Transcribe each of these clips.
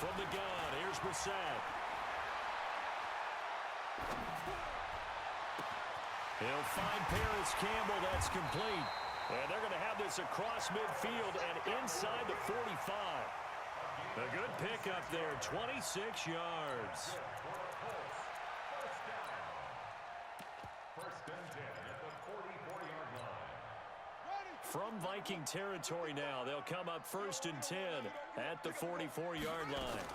from the gun. Here's Brissett. He'll find Paris Campbell. That's complete. And they're going to have this across midfield and inside the 45. A good pickup there, 26 yards. From Viking territory now, they'll come up 1st and 10 at the 44-yard line.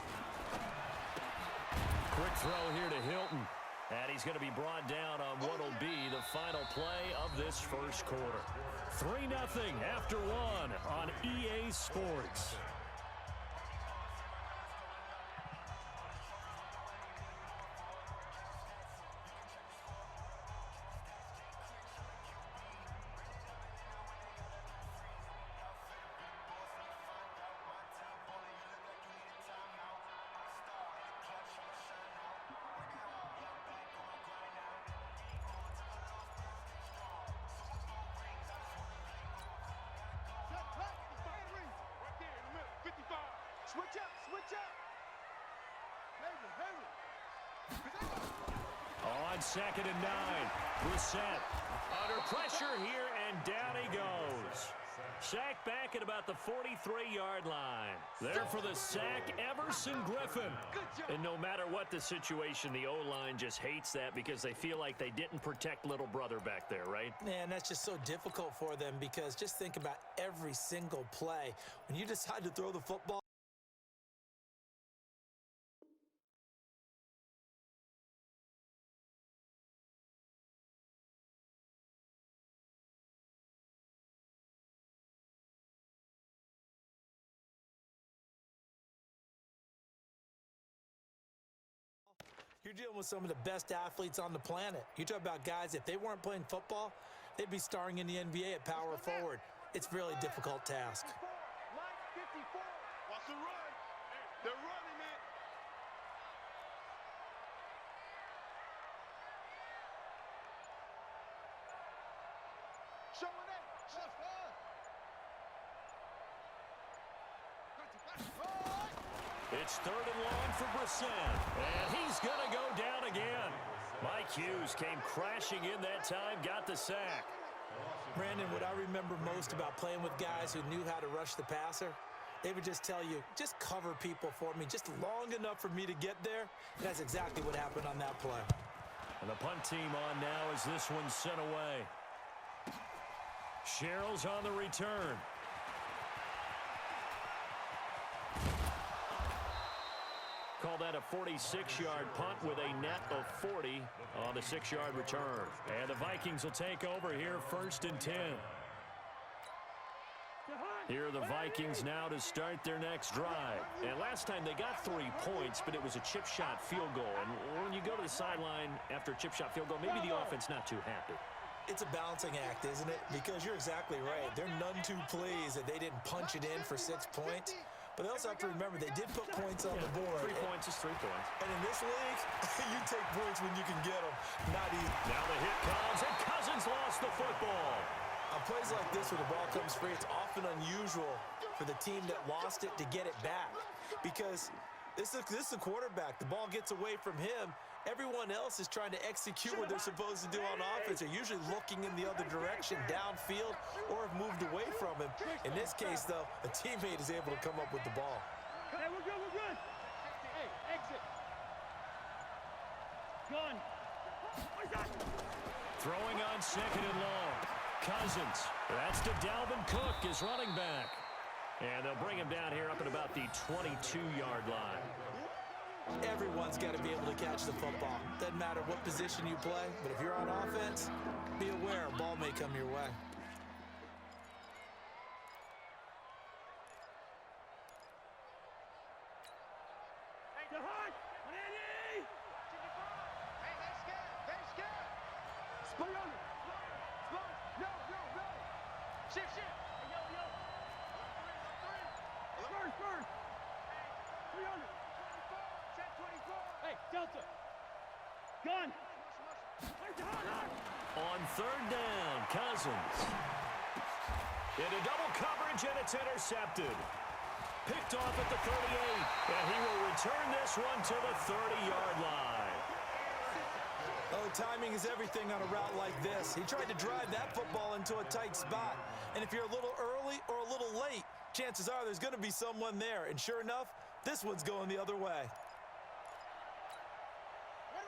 Quick throw here to Hilton. And he's going to be brought down on what will be the final play of this first quarter. 3-0 after 1 on EA Sports. On 2nd and 9, Brissett under pressure here, and down he goes. Sacked back at about the 43-yard line. There for the sack, Everson Griffin. And no matter what the situation, the O-line just hates that because they feel like they didn't protect little brother back there, right? Man, that's just so difficult for them because just think about every single play. When you decide to throw the football, you're dealing with some of the best athletes on the planet. You talk about guys, if they weren't playing football, they'd be starring in the NBA at power forward. It's a really difficult task. Watch the run. They're running, man. Show it up. It's 3rd and long for Brissett, and he's going to go down again. Mike Hughes came crashing in that time, got the sack. Brandon, what I remember most about playing with guys who knew how to rush the passer, they would just tell you, just cover people for me, just long enough for me to get there. And that's exactly what happened on that play. And the punt team on now as this one's sent away. Sherrill's on the return. Call that a 46-yard punt with a net of 40 on the 6-yard return. And the Vikings will take over here 1st and 10. Here are the Vikings now to start their next drive. And last time they got 3 points, but it was a chip shot field goal. And when you go to the sideline after a chip shot field goal, maybe the offense not too happy. It's a balancing act, isn't it? Because you're exactly right. They're none too pleased that they didn't punch it in for 6 points. But they also have to remember they did put points on the board. 3 points is 3 points. And in this league, you take points when you can get them. Not easy. Now the hit comes, and Cousins lost the football. On plays like this where the ball comes free, it's often unusual for the team that lost it to get it back. Because this is the quarterback. The ball gets away from him. Everyone else is trying to execute what they're supposed to do on offense. They're usually looking in the other direction, downfield, or have moved away from him. In this case, though, a teammate is able to come up with the ball. Hey, we're good, we're good. Hey, exit. Gun. Throwing on 2nd and long. Cousins. That's to Dalvin Cook, his running back. And they'll bring him down here up at about the 22-yard line. Everyone's got to be able to catch the football. Doesn't matter what position you play, but if you're on offense, be aware a ball may come your way. Delta. Gun. On 3rd down, Cousins. Into double coverage, and it's intercepted. Picked off at the 38, and he will return this one to the 30-yard line. Oh, timing is everything on a route like this. He tried to drive that football into a tight spot. And if you're a little early or a little late, chances are there's going to be someone there. And sure enough, this one's going the other way.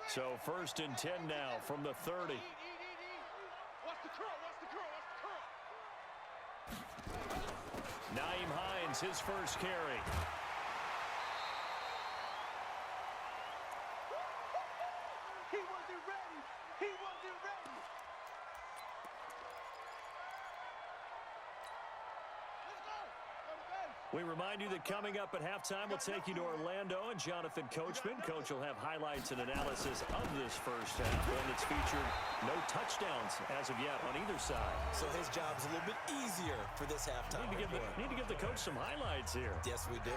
So 1st and 10 now from the 30. Watch the curl, watch the curl, watch the curl. Nyheim Hines, his first carry. He wasn't ready. He wasn't ready. Let's go. Go to base. We remind you that coming up at halftime, we'll take you to Orlando and Jonathan Coachman. Coach will have highlights and analysis of this first half, one that's featured no touchdowns as of yet on either side. So his job's a little bit easier for this halftime. Need to give the coach some highlights here. Yes, we do.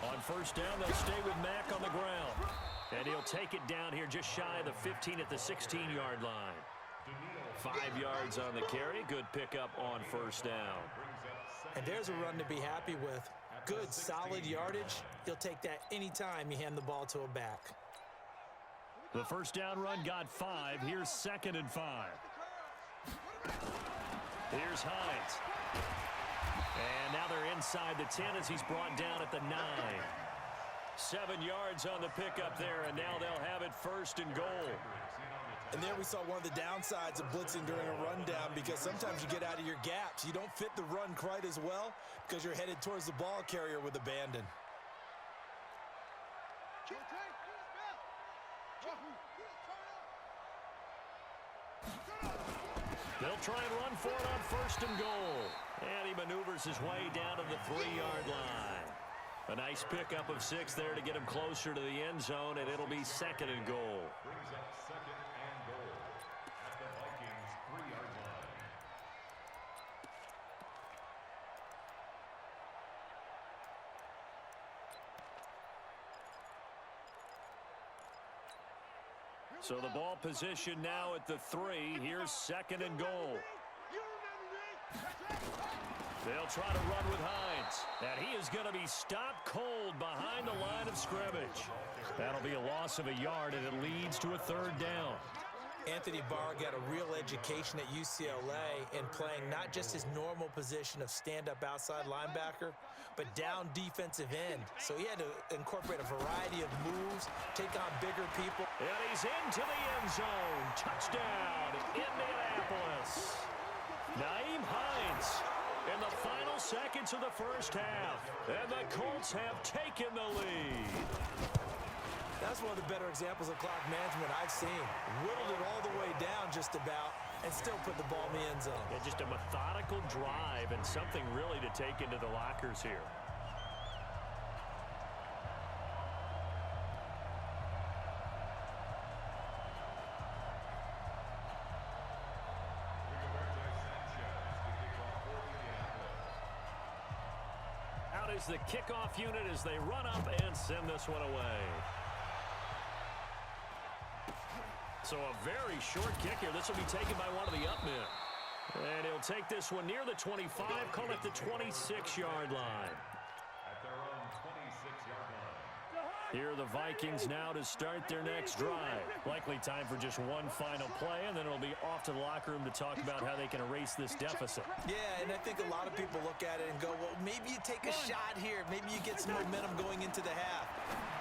On first down, they'll stay with Mack on the ground. And he'll take it down here just shy of the 15 at the 16-yard line. 5 yards on the carry. Good pickup on first down. And there's a run to be happy with. Good, solid yardage. He'll take that anytime you hand the ball to a back. The first down run got 5. Here's 2nd and 5. Here's Hines. And now they're inside the 10 as he's brought down at the 9. 7 yards on the pickup there, and now they'll have it 1st and goal. And there we saw one of the downsides of blitzing during a rundown, because sometimes you get out of your gaps. You don't fit the run quite as well because you're headed towards the ball carrier with abandon. They'll try and run for it on 1st and goal. And he maneuvers his way down to the 3-yard line. A nice pickup of 6 there to get him closer to the end zone, and it'll be 2nd and goal. Brings up 2nd and goal at the Vikings 3-yard line. So the ball position now at the 3. Here's 2nd and goal. They'll try to run with Hines. And he is going to be stopped cold behind the line of scrimmage. That'll be a loss of a yard, and it leads to a 3rd down. Anthony Barr got a real education at UCLA in playing not just his normal position of stand-up outside linebacker, but down defensive end. So he had to incorporate a variety of moves, take on bigger people. And he's into the end zone. Touchdown, Indianapolis. Nyheim Hines in the final seconds of the first half. And the Colts have taken the lead. That's one of the better examples of clock management I've seen. Whittled it all the way down just about and still put the ball in the end zone. Yeah, just a methodical drive and something really to take into the lockers here. Out is the kickoff unit as they run up and send this one away. So a very short kick here. This will be taken by one of the up men. And he'll take this one near the 25, call it the 26-yard line. At their own 26-yard line. Here are the Vikings now to start their next drive. Likely time for just one final play, and then it'll be off to the locker room to talk about how they can erase this deficit. Yeah, and I think a lot of people look at it and go, well, maybe you take a shot here. Maybe you get some momentum going into the half.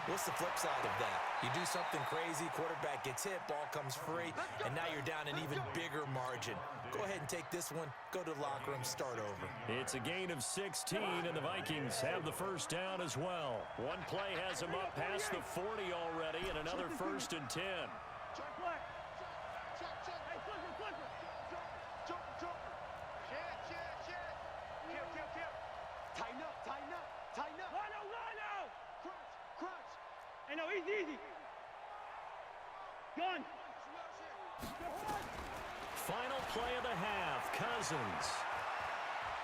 What's the flip side of that? You do something crazy, quarterback gets hit, ball comes free, and now you're down an even bigger margin. Go ahead and take this one, go to the locker room, start over. It's a gain of 16, and the Vikings have the first down as well. One play has them up past the 40 already, and another 1st and 10. Tighten up. Rhino! Crunch. Hey, no, easy. Gun. Final play of the half, Cousins.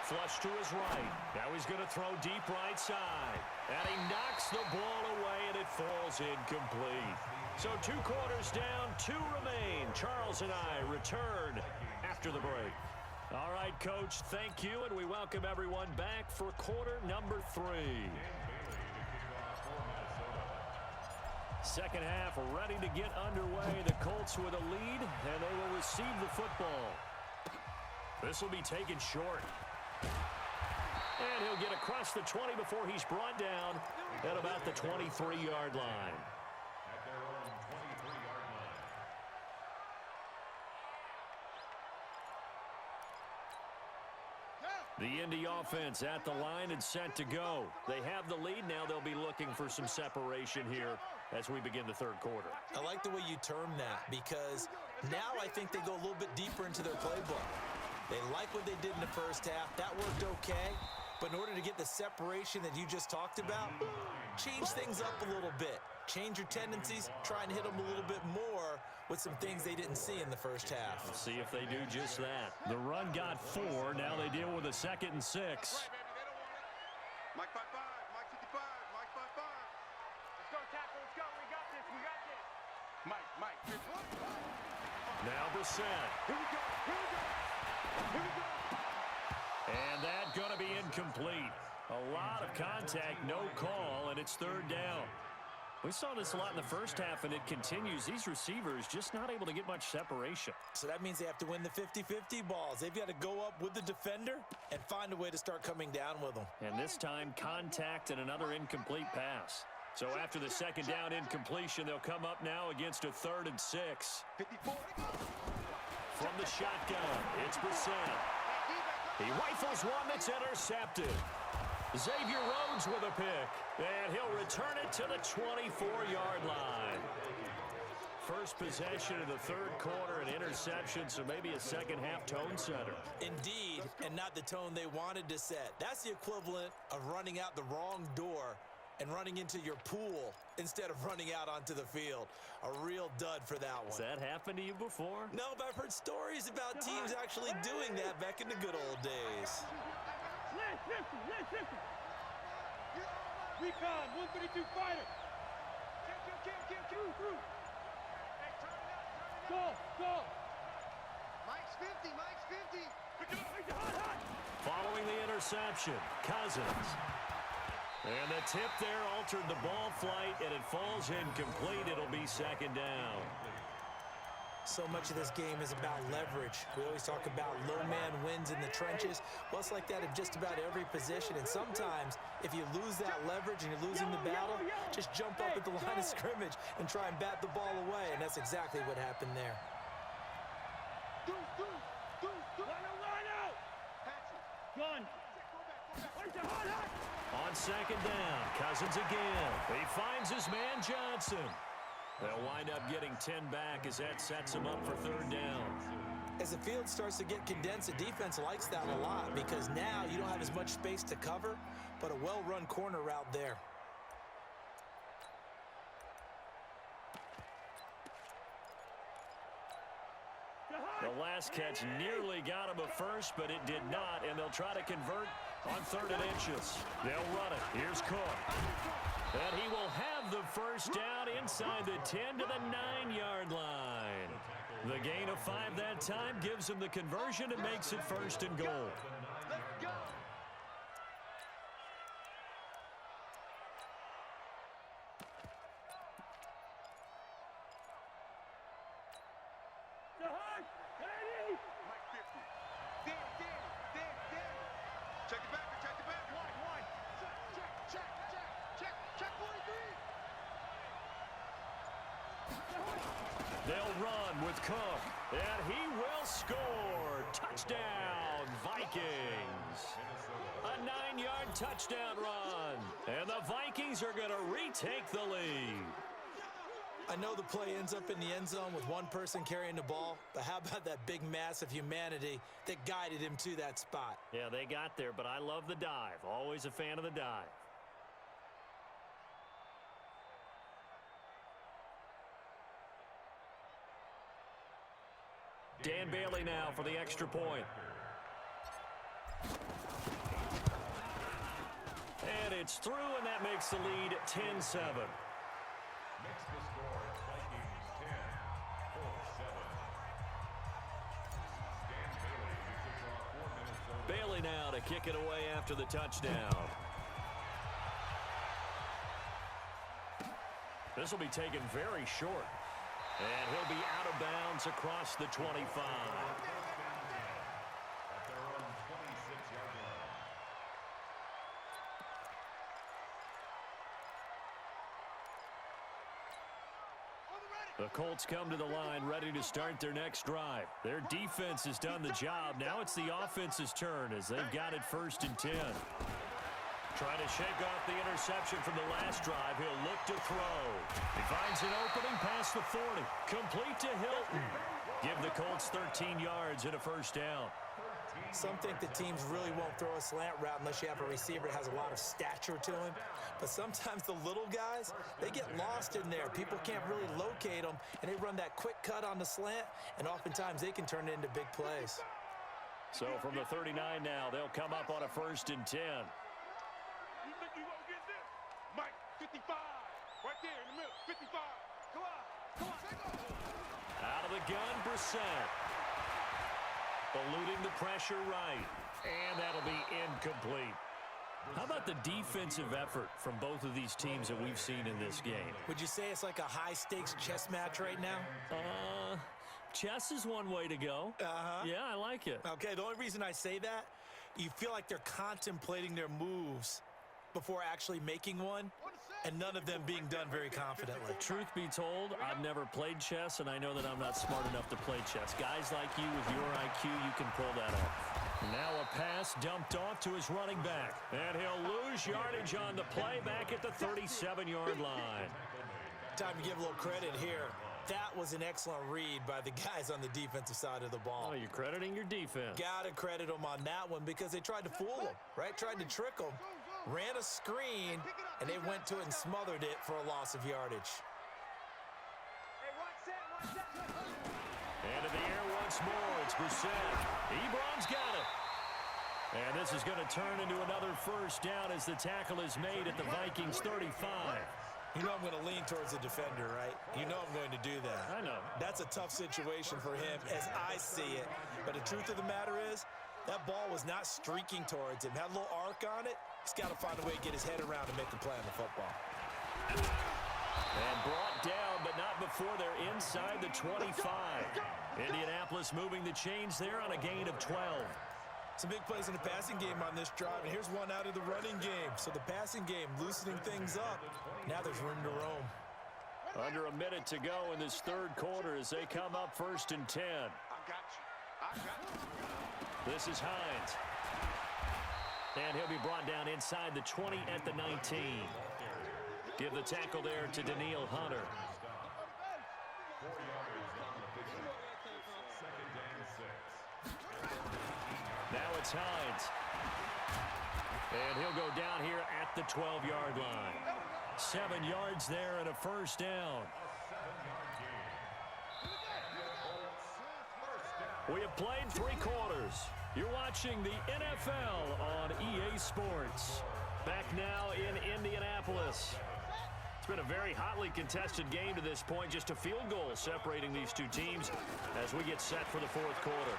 Flush to his right. Now he's going to throw deep right side. And he knocks the ball away, and it falls incomplete. So 2 quarters down, 2 remain. Charles and I return after the break. All right, Coach, thank you, and we welcome everyone back for quarter number 3. Second half ready to get underway. The Colts with a lead, and they will receive the football. This will be taken short. And he'll get across the 20 before he's brought down at about the 23-yard line. At their own 23-yard line. The Indy offense at the line and set to go. They have the lead. Now they'll be looking for some separation here as we begin the third quarter. I like the way you term that because now I think they go a little bit deeper into their playbook. They like what they did in the first half. That worked okay. But in order to get the separation that you just talked about, change things up a little bit. Change your tendencies. Try and hit them a little bit more with some things they didn't see in the first half. Let's see if they do just that. The run got 4. Now they deal with a 2nd and 6. Mike 5-5, Mike 55, Mike 5-5. Let's go, tackle. Let's go. We got this. We got this. Mike 50. Now Brissett. Here we go. Here we go. Here we go. And that going to be incomplete. A lot of contact, no call, and it's 3rd down. We saw this a lot in the first half, and it continues. These receivers just not able to get much separation. So that means they have to win the 50-50 balls. They've got to go up with the defender and find a way to start coming down with them. And this time, contact and another incomplete pass. So after the 2nd down incompletion, they'll come up now against a 3rd and 6. 54. From the shotgun, it's Brissett. He rifles one that's intercepted. Xavier Rhodes with a pick, and he'll return it to the 24-yard line. First possession of the third quarter, an interception, so maybe a second-half tone setter. Indeed, and not the tone they wanted to set. That's the equivalent of running out the wrong door and running into your pool instead of running out onto the field. A real dud for that one. Has that happened to you before? No, but I've heard stories about teams actually doing that back in the good old days. Listen. Recon, 132 fighter. Kill. Hey, turn it up. Go. Mike's 50. Hot. Following the interception, Cousins. And the tip there altered the ball flight, and it falls incomplete. It'll be 2nd down. So much of this game is about leverage. We always talk about low man wins in the trenches. Well, it's like that in just about every position. And sometimes, if you lose that leverage and you're losing the battle, just jump up at the line of scrimmage and try and bat the ball away. And that's exactly what happened there. Line out. Gun. On 2nd down, Cousins again. He finds his man Johnson. They'll wind up getting 10 back as that sets him up for 3rd down. As the field starts to get condensed, the defense likes that a lot because now you don't have as much space to cover, but a well-run corner route there. The last catch nearly got him a first, but it did not, and they'll try to convert on 3rd and inches. They'll run it. Here's Cook. And he will have the first down inside the 10 to the 9-yard line. The gain of 5 that time gives him the conversion and makes it 1st and goal. Let's go. Mike 50. Danny. Check it back. Wide. Check 43. They'll run with Cook, and he will score. Touchdown, Vikings. A 9-yard touchdown run, and the Vikings are going to retake the lead. I know the play ends up in the end zone with one person carrying the ball, but how about that big mass of humanity that guided him to that spot? Yeah, they got there, but I love the dive. Always a fan of the dive. Dan Bailey now for the extra point. And it's through, and that makes the lead 10-7. Makes the score Vikings 10, Colts 7. Dan Bailey to kick off Bailey now to kick it away after the touchdown. This will be taken very short. And he'll be out of bounds across the 25. At their own 26-yard line. The Colts come to the line ready to start their next drive. Their defense has done the job. Now it's the offense's turn as they've got it 1st and 10. Trying to shake off the interception from the last drive. He'll look to throw. He finds an opening past the 40. Complete to Hilton. Give the Colts 13 yards and a 1st down. Some think the teams really won't throw a slant route unless you have a receiver that has a lot of stature to him. But sometimes the little guys, they get lost in there. People can't really locate them, and they run that quick cut on the slant, and oftentimes they can turn it into big plays. So from the 39 now, they'll come up on a 1st and 10. You think you gonna get this? Mike, 55. Right there in the middle, 55. Come on, come on. Out of the gun, Brissett. Eluding the pressure right. And that'll be incomplete. How about the defensive effort from both of these teams that we've seen in this game? Would you say it's like a high-stakes chess match right now? Chess is one way to go. Yeah, I like it. Okay, the only reason I say that, you feel like they're contemplating their moves before actually making one, and none of them being done very confidently. Truth be told, I've never played chess, and I know that I'm not smart enough to play chess. Guys like you with your IQ, you can pull that off. Now a pass dumped off to his running back. And he'll lose yardage on the play back at the 37-yard line. Time to give a little credit here. That was an excellent read by the guys on the defensive side of the ball. Oh, you're crediting your defense. Got to credit them on that one because they tried to fool them, right? Tried to trick them. Ran a screen, and they went to it and smothered it for a loss of yardage. Hey, watch that. And in the air once more, it's Brissett. Ebron's got it. And this is going to turn into another 1st down as the tackle is made at the Vikings 35. You know I'm going to lean towards the defender, right? You know I'm going to do that. I know. That's a tough situation for him as I see it. But the truth of the matter is, that ball was not streaking towards him. Had a little arc on it. He's got to find a way to get his head around and make the play on the football. And brought down, but not before they're inside the 25. Indianapolis moving the chains there on a gain of 12. Some big plays in the passing game on this drive, and here's one out of the running game. So the passing game loosening things up. Now there's room to roam. Under a minute to go in this 3rd quarter as they come up 1st and 10. I got you. I got you. This is Hines. And he'll be brought down inside the 20 at the 19. Give the tackle there to Daniil Hunter. 4 yards on the picture. 2nd and 6. Now it's Hines. And he'll go down here at the 12-yard line. 7 yards there and a 1st down. A 7-yard gain. We have played 3 quarters. You're watching the NFL on EA Sports. Back now in Indianapolis. It's been a very hotly contested game to this point. Just a field goal separating these two teams as we get set for the 4th quarter.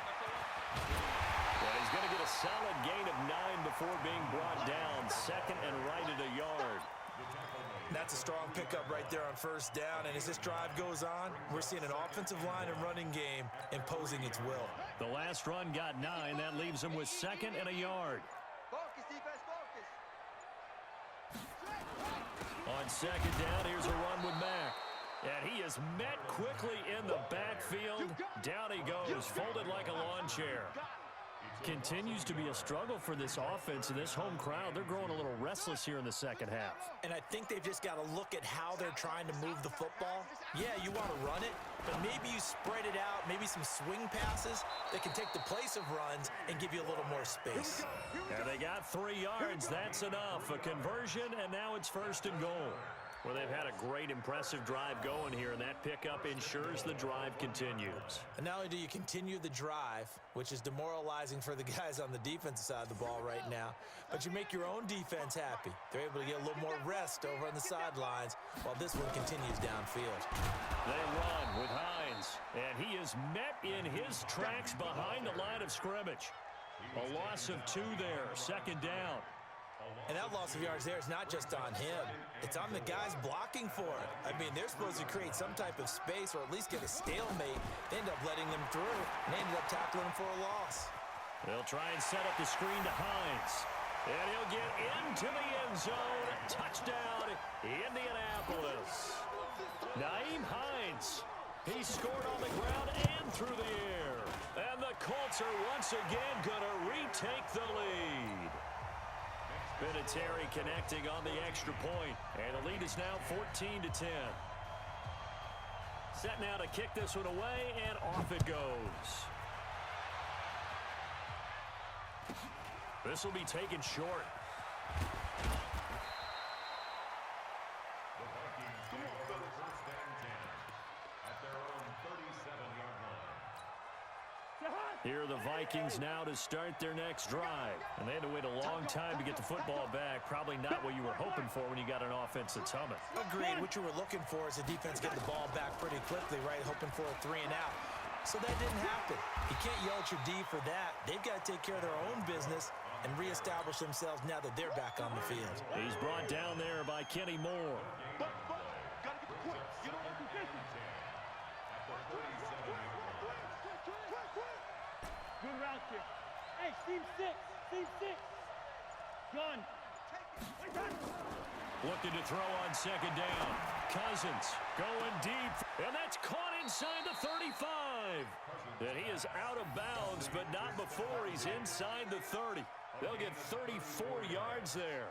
And he's going to get a solid gain of 9 before being brought down. 2nd and right at a yard. That's a strong pickup right there on 1st down. And as this drive goes on, we're seeing an offensive line and running game imposing its will. The last run got 9. That leaves him with 2nd and a yard. Focus, defense, focus. On 2nd down, here's a run with Mack. And he is met quickly in the backfield. Down he goes, folded like a lawn chair. Continues to be a struggle for this offense and this home crowd. They're growing a little restless here in the 2nd half. And I think they've just got to look at how they're trying to move the football. Yeah, you want to run it, but maybe you spread it out, maybe some swing passes that can take the place of runs and give you a little more space. And they got 3 yards. That's enough. A conversion, and now it's 1st and goal. Well, they've had a great, impressive drive going here, and that pickup ensures the drive continues. And not only do you continue the drive, which is demoralizing for the guys on the defensive side of the ball right now, but you make your own defense happy. They're able to get a little more rest over on the sidelines while this one continues downfield. They run with Hines, and he is met in his tracks behind the line of scrimmage. A loss of 2 there, second down. And that loss of yards there is not just on him. It's on the guys blocking for it. I mean, they're supposed to create some type of space or at least get a stalemate. They end up letting them through, and they ended up tackling him for a loss. They'll try and set up the screen to Hines. And he'll get into the end zone. Touchdown, Indianapolis. Nyheim Hines. He scored on the ground and through the air. And the Colts are once again going to retake the lead. Vinatieri connecting on the extra point, and the lead is now 14-10. Set now to kick this one away, and off it goes. This will be taken short. The Vikings take over first and 10 at their own 37-yard line. Here are the Vikings now to start their next drive. And they had to wait a long time to get the football back. Probably not what you were hoping for when you got an offense that's humming. Agreed. What you were looking for is the defense getting the ball back pretty quickly, right? Hoping for a 3 and out. So that didn't happen. You can't yell at your D for that. They've got to take care of their own business and reestablish themselves now that they're back on the field. He's brought down there by Kenny Moore. But, gotta get the points. You know what I'm thinking? At the 37-yard line. Good route here. Hey, team 6. Team 6. Gun. Looking to throw on second down. Cousins going deep. And that's caught inside the 35. And he is out of bounds, but not before he's inside the 30. They'll get 34 yards there.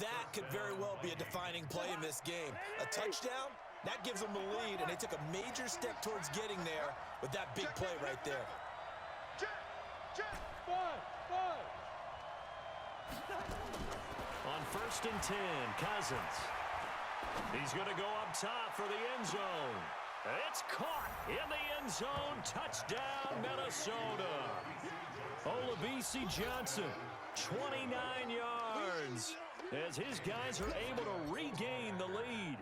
That could very well be a defining play in this game. A touchdown, that gives them the lead, and they took a major step towards getting there with that big play right there. On first and 10, Cousins. He's going to go up top for the end zone. It's caught in the end zone. Touchdown, Minnesota. Olabisi Johnson, 29 yards, as his guys are able to regain the lead.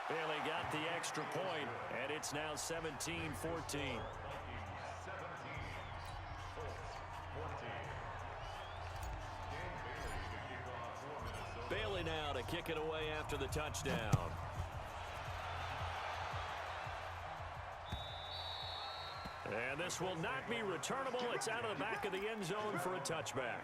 Bailey got the extra point, and it's now 17-14. Bailey now to kick it away after the touchdown. And this will not be returnable. It's out of the back of the end zone for a touchback.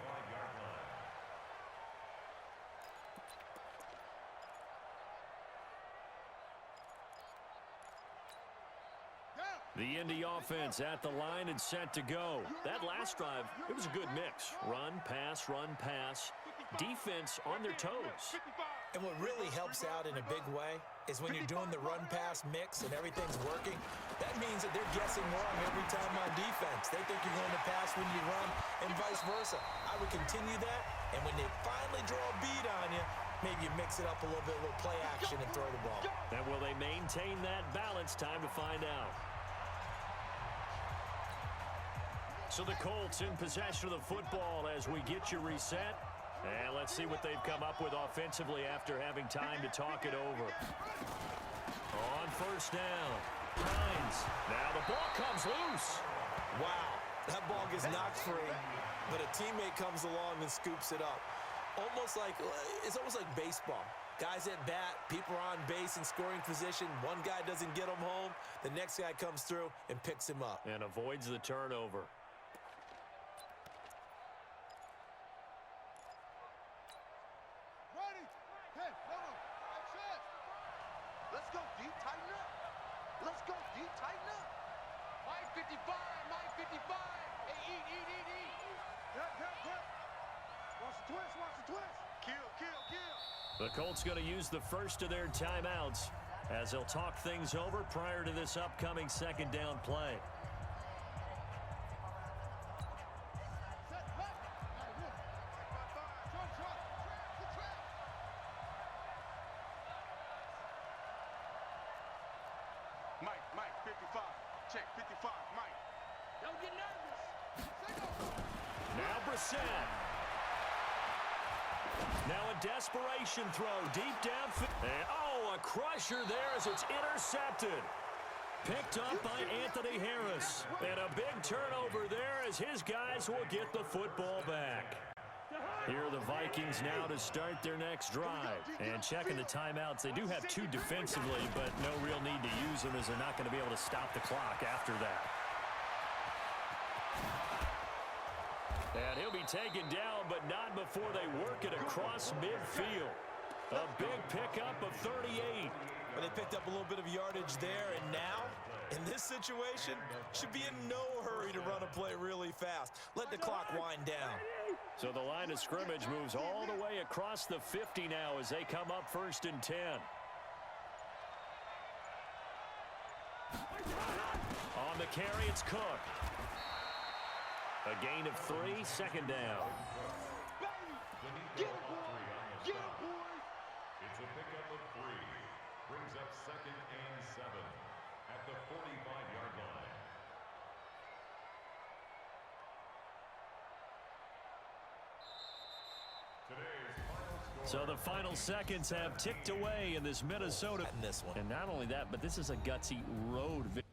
The Indy offense at the line and set to go. That last drive, it was a good mix. Run, pass. Defense on their toes. And what really helps out in a big way is when you're doing the run-pass mix and everything's working, that means that they're guessing wrong every time on defense. They think you're going to pass when you run and vice versa. I would continue that, and when they finally draw a beat on you, maybe you mix it up a little bit with play action and throw the ball. And will they maintain that balance? Time to find out. So the Colts in possession of the football as we get you reset. And let's see what they've come up with offensively after having time to talk it over. On first down, Hines. Now the ball comes loose. Wow, that ball gets knocked free, but a teammate comes along and scoops it up. It's almost like baseball. Guys at bat, people are on base in scoring position. One guy doesn't get him home. The next guy comes through and picks him up. And avoids the turnover. Let's go deep, tighten up. Let's go deep, tighten up. Mike 55, Mike 55. Hey, eat. Cut. Watch the twist. Kill. The Colts going to use the first of their timeouts as they'll talk things over prior to this upcoming second down play. Mike 55. Check 55, Mike. Don't get nervous. Now Brissett. Now a desperation throw deep downfield. And a crusher there as it's intercepted. Picked up by Anthony Harris. And a big turnover there as his guys will get the football back. Here are the Vikings now to start their next drive. And checking the timeouts, they do have 2 defensively, but no real need to use them as they're not going to be able to stop the clock after that. And he'll be taken down, but not before they work it across midfield. A big pickup of 38. Well, they picked up a little bit of yardage there, and now, in this situation, should be in no hurry to run a play really fast. Let the clock wind down. So the line of scrimmage moves all the way across the 50 now as they come up 1st and 10. On the carry, it's Cook. A gain of 3, 2nd down. Get it, boy. Get it, boy. It's a pickup of 3. Brings up 2nd and 7 at the 45-yard line. So the final seconds have ticked away in this Minnesota. And this one. And not only that, but this is a gutsy road victory.